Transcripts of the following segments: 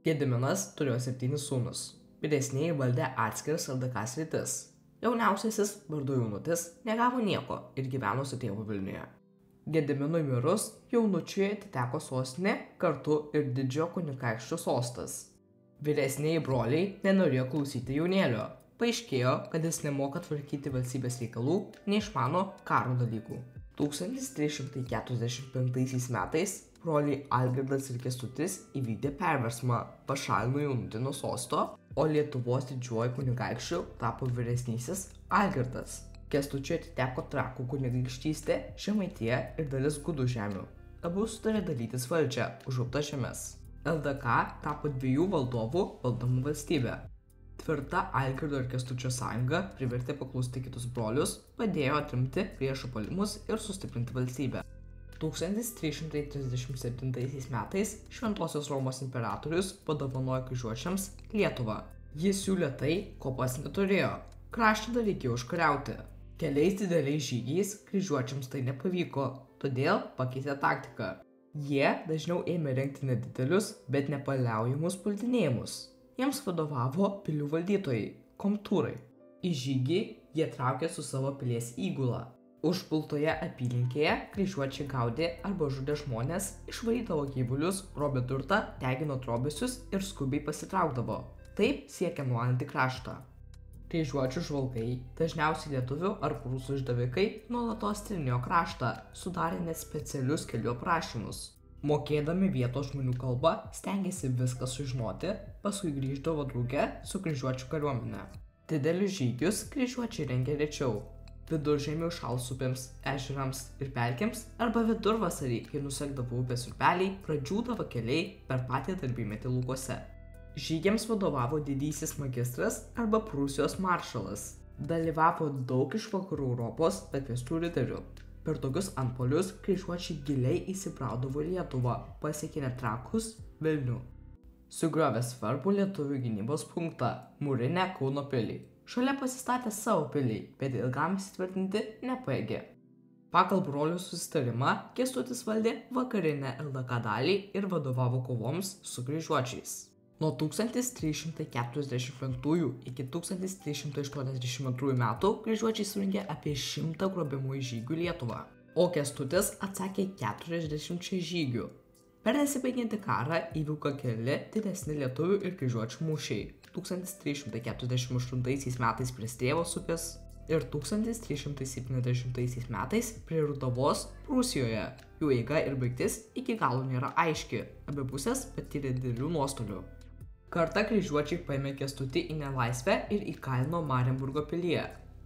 Gediminas turėjo 7 sūnus. Vyresnieji valdė atskiras LDK sritis. Jauniausiasis, vardu Jaunutis, negavo nieko ir gyveno su tėvu Vilniuje. Gediminui mirus, Jaunučiui atiteko sostinė, kartu ir didžiojo kunigaikščio sostas. Vyresnieji broliai nenorėjo klausyti jaunėlio. Paaiškėjo, kad jis nemoka tvarkyti valstybės reikalų, neišmano karo dalykų. 1345 metais broliai Algirdas ir Kęstutis įvykdė perversmą, pašalino Jaunutį nuo sosto, o Lietuvos didžiuoju kunigaikščiu tapo vyresnysis Algirdas. Kęstučiui atiteko Trakų kunigaikštystė, Žemaitija ir dalis Gudų žemių. Abu sutarė dalytis valdžią, užuptas žemes. LDK tapo 2 valdovų valdomų valstybė. Tvirta Algirdo ir Kęstučio sąjunga privertė paklusti kitus brolius, padėjo atremti priešų puolimus ir sustiprinti valstybę. 1337 metais Šventosios Romos imperatorius padovanojo kryžiuočiams Lietuvą. Jis siūlė tai, ko pats neturėjo. Kraštą dar reikėjo užkariauti. Keliais dideliais žygiais kryžiuočiams tai nepavyko, todėl pakeitė taktiką. Jie dažniau ėmė rengti nedidelius, bet nepaliaujamus puldinėjimus. Jiems vadovavo pilių valdytojai, komtūrai. Į žygį jie traukė su savo pilies įgula. Užpultoje apylinkėje kryžiuočiai gaudė arba žudė žmonės, išvarydavo gyvulius, grobė turtą, degino trobesius ir skubiai pasitraukdavo. Taip siekia nualinti kraštą. Kryžiuočių žvalgai, dažniausiai lietuvių ar prūsų išdavikai, nuolatos tyrinėjo kraštą, sudarė net specialius kelių aprašymus. Mokėdami vietos žmonių kalbą, stengėsi viską sužinoti, paskui grįždavo drauge su kryžiuočių kariuomene. Didelius žygius kryžiuočiai rengė rečiau. Viduržemių šalsupėms, ežerams ir pelkėms arba vidurvasarį, kai nusekdavo upės upeliai, pradžiūdavo keliai per patį darbymetį laukuose. Žygiams vadovavo didysis magistras arba Prūsijos maršalas. Dalyvavo daug iš vakarų Europos pakviestų riterių. Per tokius antpuolius kryžiuočiai giliai įsibraudavo į Lietuvą, pasiekė net Trakus, Vilnių. Sugriovė svarbų lietuvių gynybos punktą – mūrinę Kauno pilį. Šalia pasistatė savo pilį, bet ilgam įsitvirtinti nepajėgė. Pagal brolių susitarimą Kęstutis valdė vakarinę LDK dalį ir vadovavo kovoms su kryžiuočiais. Nuo 1345 iki 1382 metų kryžiuočiai surengė apie 100 grobimų žygių Lietuvą, o Kęstutis atsakė 40 žygių. Per nesibaigiantį karą įvyko keli didesni lietuvių ir kryžiuočių mūšiai. 1348 metais prie Strėvos upės ir 1370 metais prie Rudavos Prūsijoje. Jų eiga ir baigtis iki galo nėra aiški, abi pusės patyrė didelių nuostolių. Kartą kryžiuočiai paėmė Kęstutį į nelaisvę ir įkalino Marienburgo pilyje.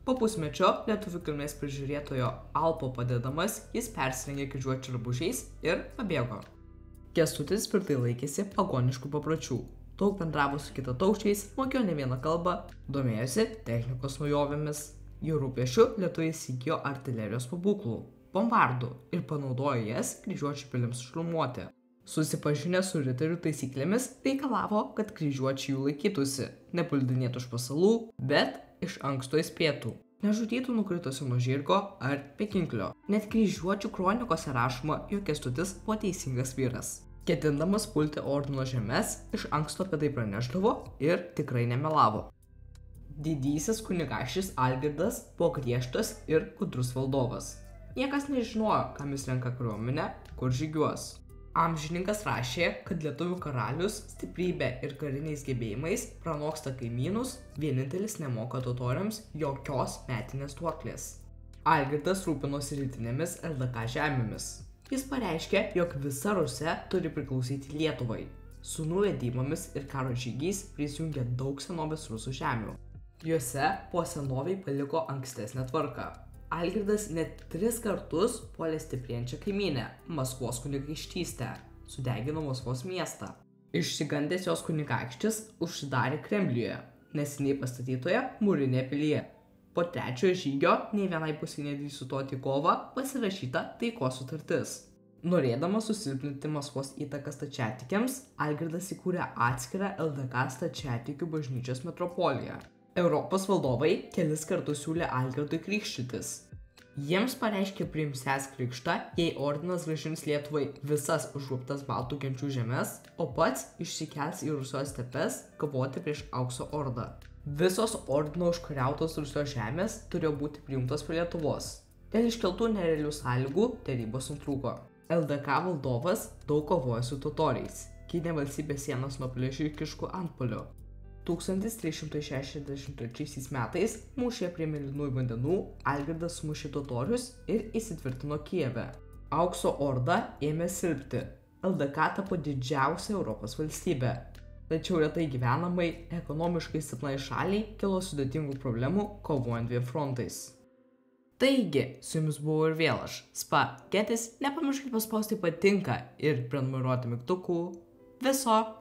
Po pusmečio lietuvių kilmės prižiūrėtojo Alpo padedamas jis persirengė kryžiuočių drabužiais ir pabėgo. Kęstutis tvirtai laikėsi pagoniškų papročių. Daug bendravo su kitataučiais, mokėjo ne vieną kalbą, domėjosi technikos naujovėmis. Jų rūpesčiu lietuviai įsigijo artilerijos pabūklų, bombardų ir panaudojo jas kryžiuočių pilims šturmuoti. Susipažinę su riterių taisyklėmis, reikalavo, kad kryžiuočiai jų laikytųsi, nepuldinėtų iš pasalų, bet iš anksto įspėtų. Nežudytų nukritusių nuo žirgo ar pekinklio. Net kryžiuočių kronikose rašoma, jog Kęstutis buvo teisingas vyras. Ketindamas pulti ordino žemes, iš anksto apie tai praneždavo ir tikrai nemelavo. Didysis kunigaikštis Algirdas buvo griežtas ir gudrus valdovas. Niekas nežinojo, kam jis renka kariuomenę, kur žygiuos. Amžininkas rašė, kad lietuvių karalius stiprybė ir kariniais gebėjimais pranoksta kaimynus, vienintelis nemoka totoriams jokios metinės duoklės. Algirdas rūpinosi rytinėmis LDK žemėmis. Jis pareiškė, jog visa Rusija turi priklausyti Lietuvai. Su nuvedimomis ir karo žygiais prisijungė daug senovės rusų žemių. Juose po senoviai paliko ankstesnę tvarką. Algirdas net 3 kartus puolė stiprėjančią kaimynę – Maskvos kunigaikštystę, sudegino Maskvos miestą. Išsigandęs jos kunigaikštis užsidarė Kremliuje, neseniai pastatytoje mūrinėje pilyje. Po 3 žygio nei vienai pusiai nedrįso stoti į kovą, pasirašyta taikos sutartis. Norėdamas susilpninti Maskvos įtaką stačiatikiams, Algirdas įkūrė atskirą LDK stačiatikių bažnyčios metropoliją. Europos valdovai kelis kartus siūlė Algirdui krikštytis. Jiems pareiškė priimsiąs krikštą, jei ordinas grąžins Lietuvai visas užgrobtas baltų genčių žemes, o pats išsikels į Rusijos stepes kovoti prieš Aukso ordą. Visos ordino užkariautos Rusijos žemės turėjo būti prijungtos prie Lietuvos. Dėl iškeltų nerealių sąlygų derybos nutrūko. LDK valdovas daug kovojo su totoriais, gynė valstybės sienas nuo plėšikiškų antpuolių. 1363 metais mūšyje prie Mėlynųjų vandenų Algirdas sumušė totorius ir įsitvirtino Kijeve. Aukso orda ėmė silpti. LDK tapo didžiausia Europos valstybė. Tačiau retai gyvenamai, ekonomiškai silpnai šaliai kilo sudėtingų problemų kovojant dviem frontais. Taigi, su jumis buvo ir vėl aš, Spagetis, nepamirškite paspausti patinka ir prenumeruoti mygtukų. Viso!